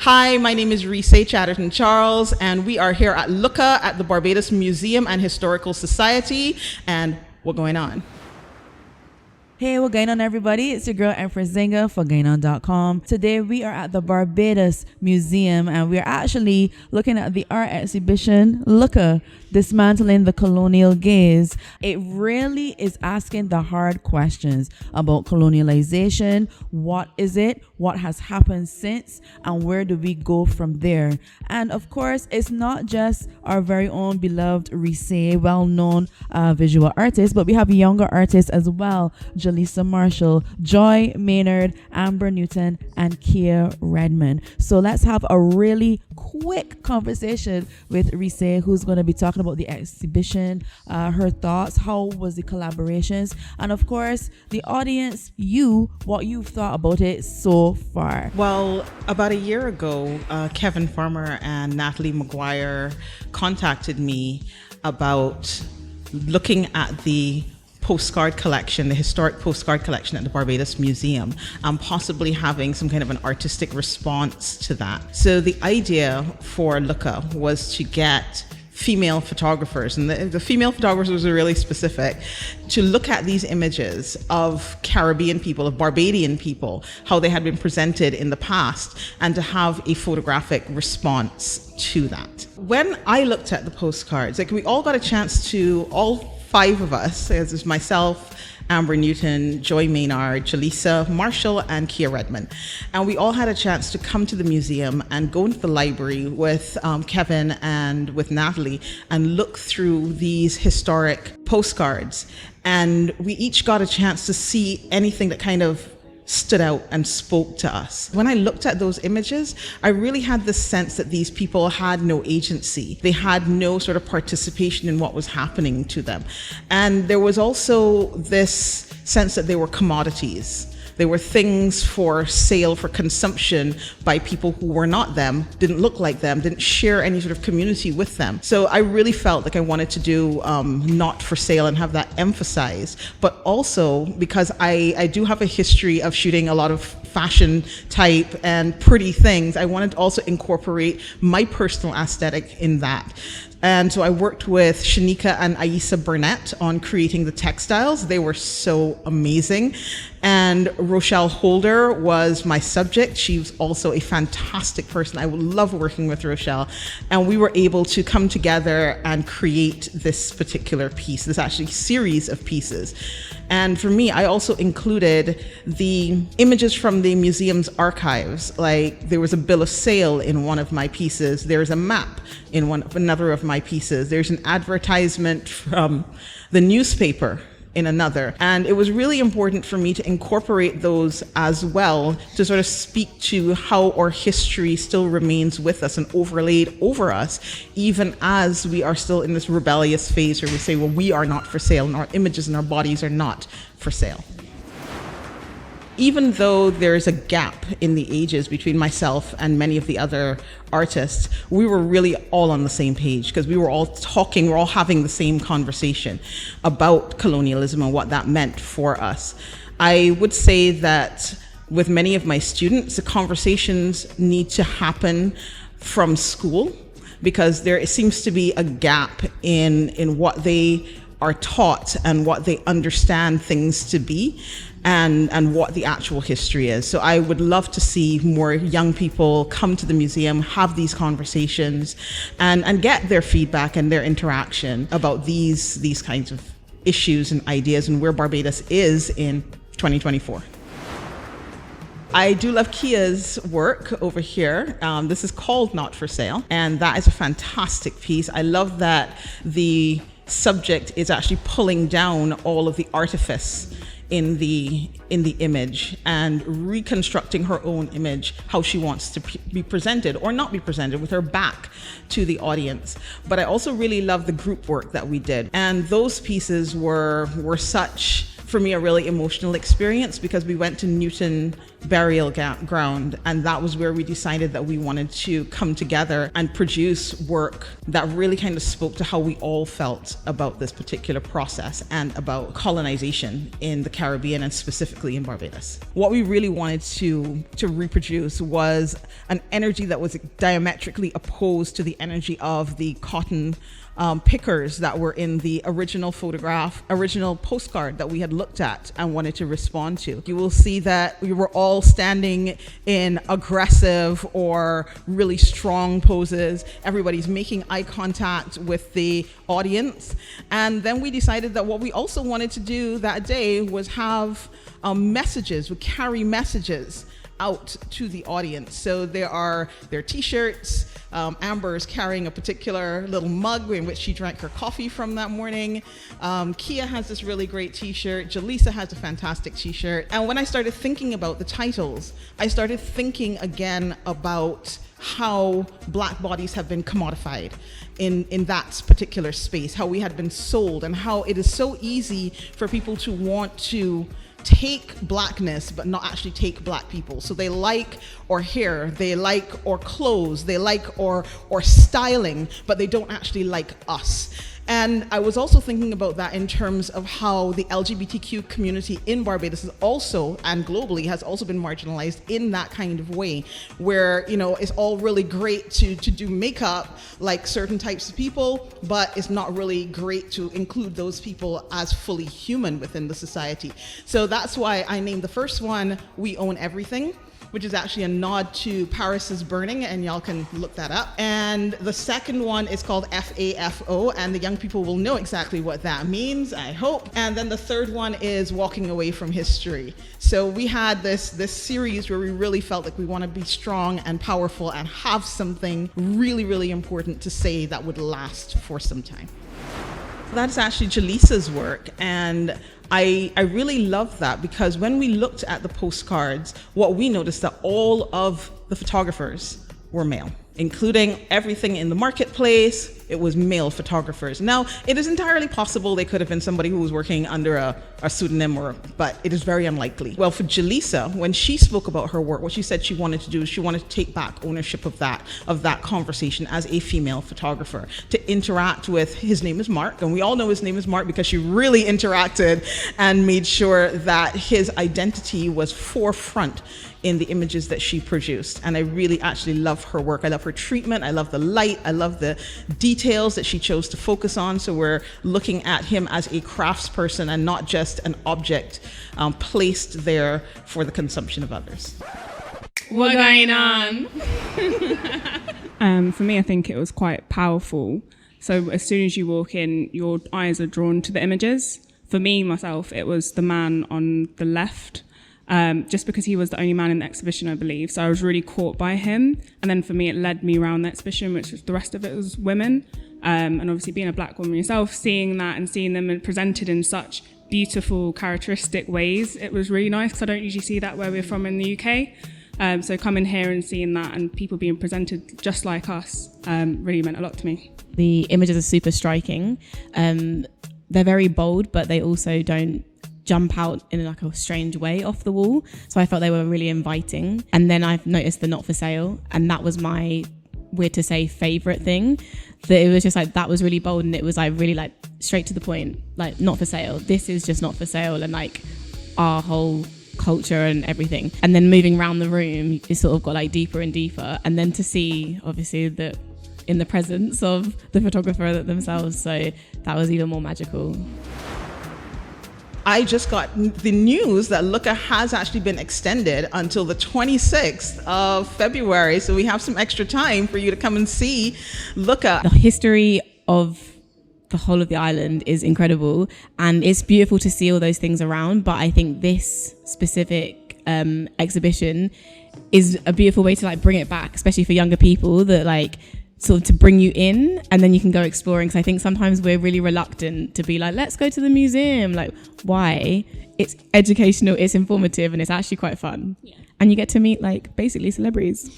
Hi, my name is Risèe Chadderton-Charles, and we are here at Looka at the Barbados Museum and Historical Society, and what's going on? Hey, what's going on, everybody? It's your girl Empress Zinga for GineOn.com. Today we are at the Barbados Museum and we are actually looking at the art exhibition Looka, Dismantling the Colonial Gaze. It really is asking the hard questions about colonialization. What is it? What has happened since? And where do we go from there? And of course, it's not just our very own beloved Risèe, well-known visual artist, but we have younger artists as well. Jalisa Marshall, Joy Maynard, Amber Newton, and Redman. So let's have a really quick conversation with Risèe, who's going to be talking about the exhibition, her thoughts, how was the collaborations, and of course, the audience, what you've thought about it so far. Well, about a year ago, Kevin Farmer and Natalie McGuire contacted me about looking at the postcard collection, the historic postcard collection at the Barbados Museum, and possibly having some kind of an artistic response to that. So the idea for Looka was to get female photographers, and the female photographers were really specific, to look at these images of Caribbean people, of Barbadian people, how they had been presented in the past, and to have a photographic response to that. When I looked at the postcards, like, we all got a chance to, all five of us, as is myself, Amber Newton, Joy Maynard, Jalisa Marshall, and Redman. And we all had a chance to come to the museum and go into the library with Kevin and with Natalie and look through these historic postcards. And we each got a chance to see anything that kind of stood out and spoke to us. When I looked at those images, I really had the sense that these people had no agency. They had no sort of participation in what was happening to them. And there was also this sense that they were commodities. They were things for sale, for consumption by people who were not them, didn't look like them, didn't share any sort of community with them. So I really felt like I wanted to do not for sale and have that emphasized, but also because I do have a history of shooting a lot of fashion type and pretty things, I wanted to also incorporate my personal aesthetic in that. And so I worked with Shanika and Aisa Burnett on creating the textiles. They were so amazing. And Rochelle Holder was my subject. She was also a fantastic person. I love working with Rochelle. And we were able to come together and create this particular piece, this actually series of pieces. And for me, I also included the images from the museum's archives. Like, there was a bill of sale in one of my pieces. There's a map in another of my pieces. There's an advertisement from the newspaper in another. And it was really important for me to incorporate those as well, to sort of speak to how our history still remains with us and overlaid over us, even as we are still in this rebellious phase where we say, well, we are not for sale, and our images and our bodies are not for sale. Even though there is a gap in the ages between myself and many of the other artists, we were really all on the same page, because we were all talking, we're all having the same conversation about colonialism and what that meant for us. I would say that with many of my students, the conversations need to happen from school, because there seems to be a gap in what they are taught and what they understand things to be, and what the actual history is. So I would love to see more young people come to the museum, have these conversations, and get their feedback and their interaction about these kinds of issues and ideas and where Barbados is in 2024. I do love Kia's work over here. This is called Not for Sale, and that is a fantastic piece. I love that the subject is actually pulling down all of the artifice in the image and reconstructing her own image, how she wants to be presented or not be presented, with her back to the audience. But I also really love the group work that we did, and those pieces were such, for me, a really emotional experience, because we went to Newton burial ground, and that was where we decided that we wanted to come together and produce work that really kind of spoke to how we all felt about this particular process and about colonization in the Caribbean and specifically in Barbados. What we really wanted to reproduce was an energy that was diametrically opposed to the energy of the cotton pickers that were in the original postcard that we had looked at and wanted to respond to. You will see that we were all standing in aggressive or really strong poses. Everybody's making eye contact with the audience. And then we decided that what we also wanted to do that day was have messages, would carry messages out to the audience. So there are t-shirts. Amber is carrying a particular little mug in which she drank her coffee from that morning. Kia has this really great t-shirt. Jalisa has a fantastic t-shirt. And when I started thinking about the titles, I started thinking again about how Black bodies have been commodified in that particular space, how we had been sold, and how it is so easy for people to want to take Blackness but not actually take Black people. So they like or hair, they like or clothes, they like or styling, but they don't actually like us. And I was also thinking about that in terms of how the LGBTQ community in Barbados is also, and globally, has also been marginalized in that kind of way, where, you know, it's all really great to do makeup like certain types of people, but it's not really great to include those people as fully human within the society. So that's why I named the first one We Own Everything, which is actually a nod to Paris's burning, and y'all can look that up. And the second one is called FAFO, and the young people will know exactly what that means, I hope. And then the third one is Walking Away from History. So we had this series where we really felt like we want to be strong and powerful and have something really, really important to say that would last for some time. That's actually Jalisa's work, and I really love that, because when we looked at the postcards, what we noticed that all of the photographers were male, including everything in the marketplace. It was male photographers. Now, it is entirely possible they could have been somebody who was working under a pseudonym, but it is very unlikely. Well, for Jalisa, when she spoke about her work, what she said she wanted to do is she wanted to take back ownership of that conversation as a female photographer, to interact with, his name is Mark, and we all know his name is Mark because she really interacted and made sure that his identity was forefront in the images that she produced. And I really actually love her work. I love her treatment. I love the light. I love the details that she chose to focus on. So we're looking at him as a craftsperson and not just an object placed there for the consumption of others. What's going on? For me, I think it was quite powerful. So as soon as you walk in, your eyes are drawn to the images. For me, myself, it was the man on the left. Just because he was the only man in the exhibition, I believe. So I was really caught by him. And then for me, it led me around the exhibition, which was, the rest of it was women. And obviously being a Black woman yourself, seeing that and seeing them presented in such beautiful, characteristic ways, it was really nice, because I don't usually see that where we're from in the UK. So coming here and seeing that and people being presented just like us really meant a lot to me. The images are super striking. They're very bold, but they also don't jump out in like a strange way off the wall. So I felt they were really inviting. And then I've noticed the not for sale, and that was my, weird to say, favorite thing. That it was just like, that was really bold, and it was like really like straight to the point, like not for sale. This is just not for sale, and like our whole culture and everything. And then moving around the room, it sort of got like deeper and deeper. And then to see obviously that in the presence of the photographer themselves, so that was even more magical. I just got the news that Looka has actually been extended until the 26th of February. So we have some extra time for you to come and see Looka. The history of the whole of the island is incredible, and it's beautiful to see all those things around. But I think this specific exhibition is a beautiful way to like bring it back, especially for younger people, that like sort of to bring you in and then you can go exploring. Because I think sometimes we're really reluctant to be like, let's go to the museum. Like, why? It's educational, it's informative, and it's actually quite fun. Yeah. And you get to meet like basically celebrities.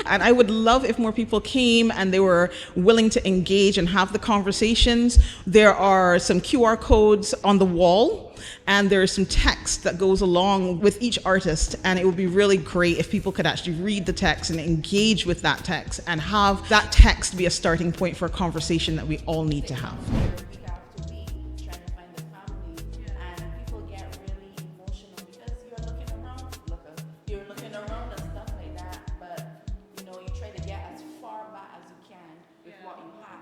And I would love if more people came and they were willing to engage and have the conversations. There are some QR codes on the wall and there is some text that goes along with each artist, and it would be really great if people could actually read the text and engage with that text and have that text be a starting point for a conversation that we all need to have. Week after week, trying to find the family, and people get really emotional because you're looking around and stuff like that, but you know, you try to get as far back as you can with what you have.